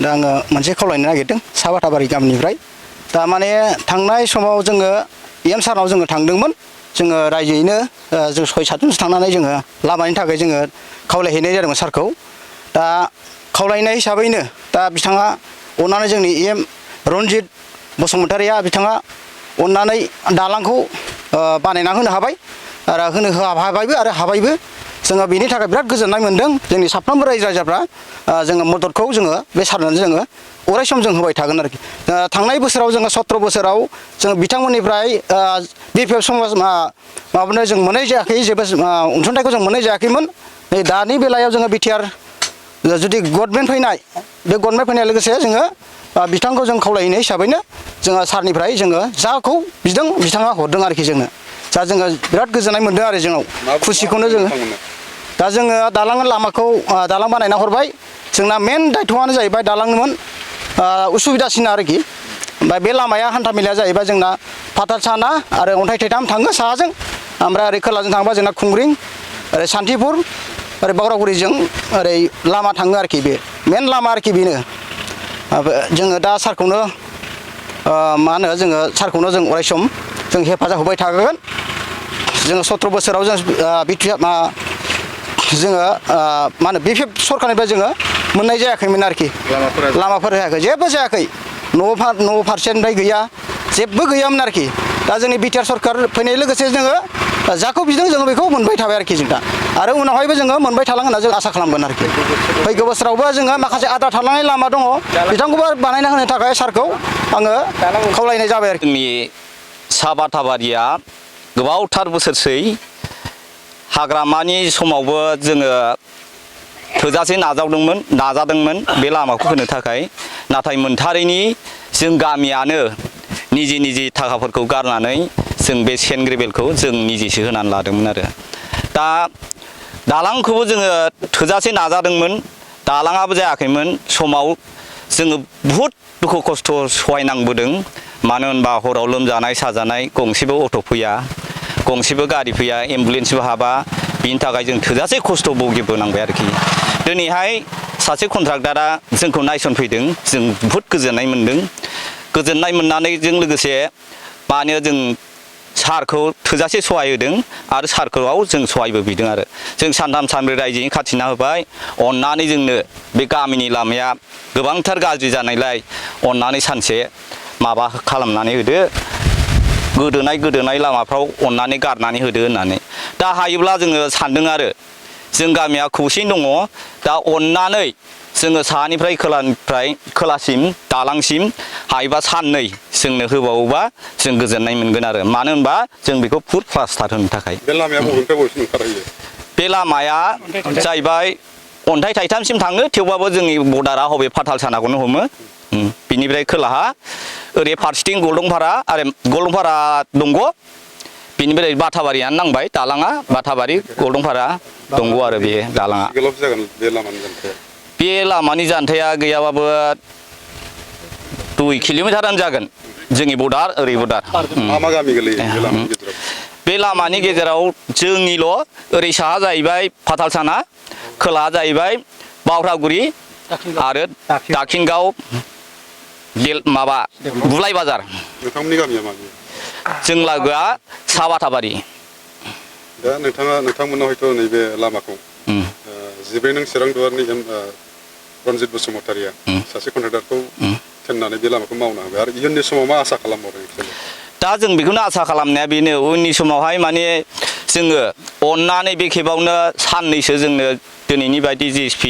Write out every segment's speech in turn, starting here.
दा आङो मोनसे खावलायनो नागिरदों सा बाथाबारि गामिनिफ्राय दा माने थांनाय समाव जोङो EM सारनाव जोङो थांदोंमोन जोङो रायजोयैनो जों 6-7 जनसो थांनानै जोङो लामानि थाखाय जोङो खावलायहैनाय जादोंमोन सारखौ दा खावलायनाय हिसाबैनो दा बिथाङा अननानै जोंनि EM रनजित बसुमतारिया बिथाङा अननानै दालांखौ बानायना होनो हाबाय आरो होनो हाबायबो आरो हाबायबो जोङो बेनि थाखाय बिराद गोजोननाय मोनदों जोंनि साफ्रोमबो रायजो राजाफ्रा जोङो मददखौ जोङो बे सारनो जोङो अरायसम जों होबाय थागोन आरोखि थांनाय बोसोराव जोङो 17 बोसोराव जों बिथांमोननिफ्राय BPF समाज माबानो जों मोननाय जायाखै जेबो अनसुंथाइखौ जों मोननाय जायाखैमोन नै दानि बेलायाव जोङो BTR जुदि गभर्नमेन्ट फैनाय बे गभर्नमेन्ट फैनाय लोगोसे जोङो बिथांखौ जों खावलायनाय हिसाबैनो जोङो सारनिफ्राय जोङो जाखौ बिदों बिथाङा हरदों आरोखि जोंनो दा जोङो बिराद गोजोननाय मोनदों आरो जोंनाव खुसिखौनो जोङो दा जोङो दालां लामाखौ दालां बानायना हरबाय जोंना मेन दायथ'आनो जाहैबाय दालांमोन उसुबिदासिन आरोखि ओमफ्राय बे लामाया हान्था मेलाया जाहैबाय जोंना फाथालसाना आरो अन्थाइ थैथाम थाङो साहाजों ओमफ्राय ओरै खोलाजों थांबा जोंना खुंग्रिं ओरै सान्थिफुर ओरै बाग्रागुरिजों ओरै लामा थाङो आरोखि बे मेन लामा आरोखि बेनो जोङो दा सारखौनो मा होनो जोङो सारखौनो जों अरायसम जों हेफाजाब होबाय थागोन जोङो 17 बोसोराव जों जोङो मा होनो BPF सरखारनिफ्राय जोङो मोननाय जायाखैमोन आरोखि लामाफोर जायाखै जेबो जायाखै न' फारसेनिफ्राय गैया जेबो गैयामोन आरोखि दा जोंनि BTR सरखार फैनाय लोगोसे जोङो जाखौ बिदों जोङो बेखौ मोनबाय थाबाय आरोखि जों दा आरो उनावहायबो जोङो मोनबाय थालांगोन होनना जों आसा खालामगोन आरोखि फैगौ बोसोरावबो जोङो माखासे आद्रा थालांनाय लामा दङ बिथांखौबो बानायना होनो थाखाय सारखौ आङो खावलायनाय जाबाय आरोखि जोंनि सा बाथाबारिया गोबावथार बोसोरसै हाग्रामानि समावबो जोङो थोजासे नाजादोंमोन बे लामाखौ होनो थाखाय नाथाय मोनथारैनि जों गामियानो निजे थाखाफोरखौ गारनानै जों बे सेन्ट ग्रेभेलखौ जों निजेसो होनानै लादोंमोन आरो दा दालांखौबो जोङो थोजासे नाजादोंमोन दालाङाबो जायाखैमोन समाव जोङो बुहुद दुखु खस्थ' सहायनांबोदों मानो होनबा हराव लोमजानाय साजानाय गंसेबो अट' फैया गंसेबो गारि फैया एम्बुलेन्सबो हाबा बिनि थाखाय जों थोजासे खस्थ' भुगिबोनांबाय आरोखि दिनैहाय सासे कन्ट्राक्टारा जोंखौ नायसनफैदों जों बुहुद गोजोननाय मोनदों गोजोननाय मोननानैजों लोगोसे मानो जों सारखौ थोजासे सहाय होदों आरो सारखौ जों सहायबो बिदों आरो जों सानथाम सानब्रै रायजोयै खाथिना होबाय अननानै जोंनो बे गामिनि लामाया गोबांथार गाज्रि जानायलाय अननानै सानसे माबा खालामनानै होदो गोदोनाय लामाफ्राव अननानै गारनानै होदो होननानै दा हायोब्ला जोङो सानदों आरो जों गामिया खौसेयैनो दङ दा अननानै जोङो साहानिफ्राय खोलासिम दालांसिम हायोबा साननै जोंनो होबावोबा जों गोजोननाय मोनगोन आरो मानो होनबा जों बेखौ फुट प्लास्टार होनो थाखाय बे लामाया बबेनिफ्राय बबेसिम ओंखारहैयो बे लामाया जाहैबाय अन्थाइ थाइथामसिम थाङो थेवबाबो जोंनि बर्डारा हबे फाथालसानाखौनो हमो बिनिफ्राय खोलाहा ओरै फारसेथिं गलदंपारा आरो गलदंपारा दंग बिनिफ्राय बाथाबारियानो नांबाय दालाङा बाथाबारि गलदंपारा दंग आरो बे दालाङा बे लामानि जानथाया गैयाबाबो 2 किल'मिटारानो जागोन जोंनि बर्डार ओरै बर्डार मा गामि गोलैयो बे लामानि गेजेराव जोंनिल' ओरै साहा जाहैबाय फाथालसाना खोलाहा जाहैबाय बावरागुरि आरो दाखिनगाव माबा बुलाय बाजार नोंथांमोननि गामिया मा जों लागोआ सा बाथाबारि दा नोंथांमोना हयथ' नैबे लामाखौ 14 नं चिरां दुवारनि रनजित बसुमतारिया सासे कन्ट्राक्टरखौ थिननानै बे लामाखौ मावनो होबाय आरो इयुननि समाव मा आसा खालामबावदों दा जों बेखौनो आसा खालामनाया बेनो उननि समावहाय माने जोङो अननानै बे खेबावनो साननैसो जोंनो दिनैनि बायदि JCB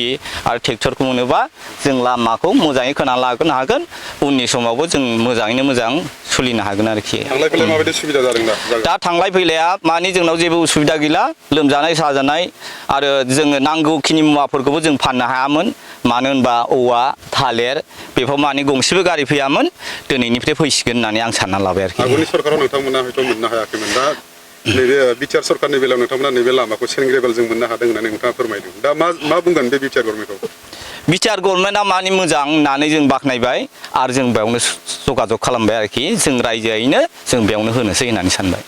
आरो ट्रेक्टरखौ मोनोबा जों लामाखौ मोजाङै खोना लागोनो हागोन उननि समावबो जों मोजाङैनो मोजां सोलिनो हागोन आरोखि थांलाय फैलाय माबायदि सुबिदा जादों दा थांलाय फैलाया माने जोंनाव जेबो उसुबिदा गैला लोमजानाय साजानाय आरो जोङो नांगौखिनि मुवाफोरखौबो जों फाननो हायामोन मानो होनबा औवा थालिर बेफोर माने गंसेबो गारि फैयामोन दिनैनिफ्राय फैसिगोन होननानै आं सानना लाबाय आरोखि आगोलनि सरकाराव नोंथांमोना हयथ' मोननो हायाखैमोन दा नैबे BTR सरकारनि बेलायाव नोंथांमोना नैबे लामाखौ सेन्ट ग्रेभेलजों मोननो हादों होननानै नोंथाङा फोरमायदों दा मा बुंगोन बे BTR गभर्नमेन्टखौ BTR गभर्नमेन्टआ माने मोजां होननानै जों बाख्नायबाय आरो जों बेयावनो जगाजग खालामबाय आरोखि जों रायजोयैनो जों बेयावनो होनोसै होननानै सानबाय